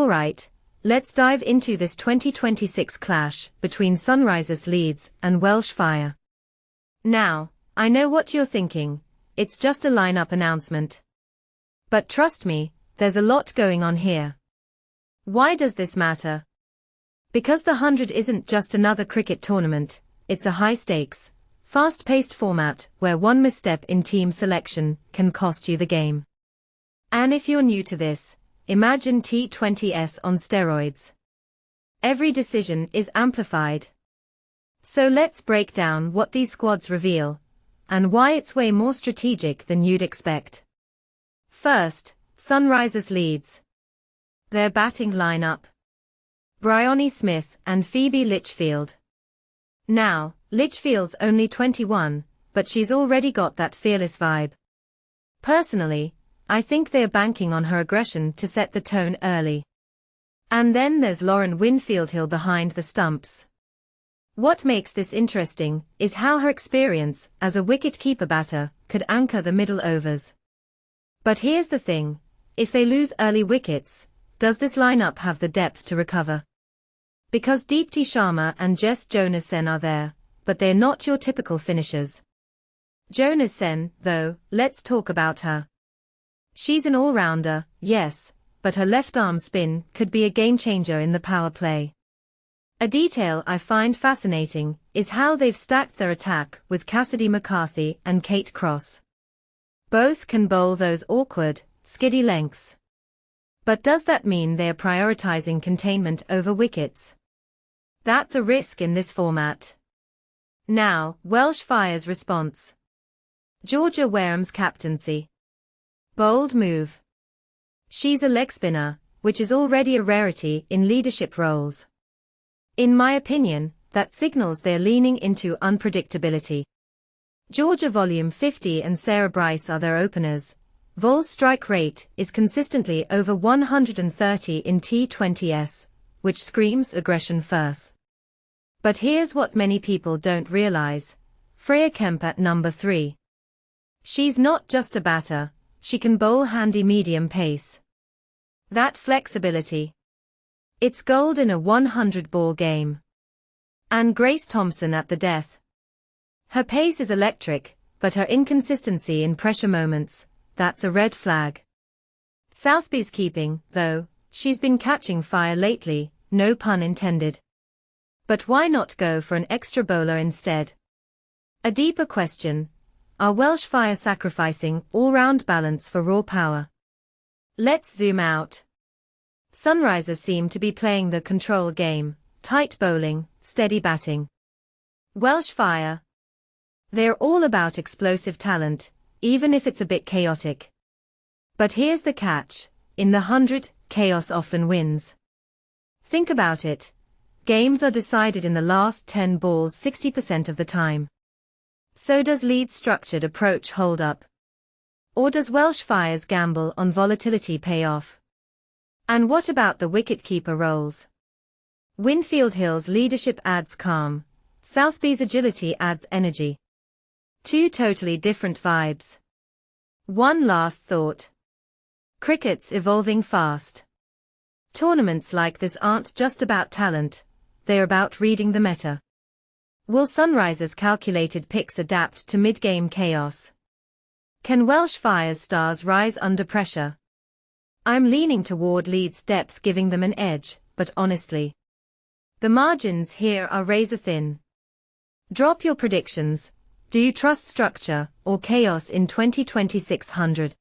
Alright, let's dive into this 2026 clash between Sunrisers Leeds and Welsh Fire. Now, I know what you're thinking, it's just a lineup announcement. But trust me, there's a lot going on here. Why does this matter? Because the 100 isn't just another cricket tournament, it's a high-stakes, fast-paced format where one misstep in team selection can cost you the game. And if you're new to this, imagine T20s on steroids. Every decision is amplified. So let's break down what these squads reveal, and why it's way more strategic than you'd expect. First, Sunrisers Leeds. Their batting lineup: Bryony Smith and Phoebe Litchfield. Now, Litchfield's only 21, but she's already got that fearless vibe. Personally, I think they're banking on her aggression to set the tone early. And then there's Lauren Winfield-Hill behind the stumps. What makes this interesting is how her experience as a wicket-keeper batter could anchor the middle overs. But here's the thing, if they lose early wickets, does this lineup have the depth to recover? Because Deepti Sharma and Jess Jonassen are there, but they're not your typical finishers. Jonassen, though, let's talk about her. She's an all-rounder, yes, but her left-arm spin could be a game-changer in the power play. A detail I find fascinating is how they've stacked their attack with Cassidy McCarthy and Kate Cross. Both can bowl those awkward, skiddy lengths. But does that mean they're prioritizing containment over wickets? That's a risk in this format. Now, Welsh Fire's response. Georgia Wareham's captaincy. Bold move. She's a leg spinner, which is already a rarity in leadership roles. In my opinion, that signals they're leaning into unpredictability. Georgia Volume 50 and Sarah Bryce are their openers. Voll's strike rate is consistently over 130 in T20s, which screams aggression first. But here's what many people don't realize. Freya Kemp at number 3. She's not just a batter, she can bowl handy medium pace. That flexibility. It's gold in a 100-ball game. And Grace Thompson at the death. Her pace is electric, but her inconsistency in pressure moments, that's a red flag. Southby's keeping, though, she's been catching fire lately, no pun intended. But why not go for an extra bowler instead? A deeper question. Are Welsh Fire sacrificing all-round balance for raw power? Let's zoom out. Sunrisers seem to be playing the control game, tight bowling, steady batting. Welsh Fire. They're all about explosive talent, even if it's a bit chaotic. But here's the catch, in the 100, chaos often wins. Think about it. Games are decided in the last 10 balls 60% of the time. So does Leeds' structured approach hold up? Or does Welsh Fire's gamble on volatility pay off? And what about the wicket-keeper roles? Winfield-Hill's leadership adds calm, Southby's agility adds energy. Two totally different vibes. One last thought. Cricket's evolving fast. Tournaments like this aren't just about talent, they're about reading the meta. Will Sunrisers' calculated picks adapt to mid-game chaos? Can Welsh Fire's stars rise under pressure? I'm leaning toward Leeds' depth giving them an edge, but honestly, the margins here are razor thin. Drop your predictions. Do you trust structure or chaos in 2026 100?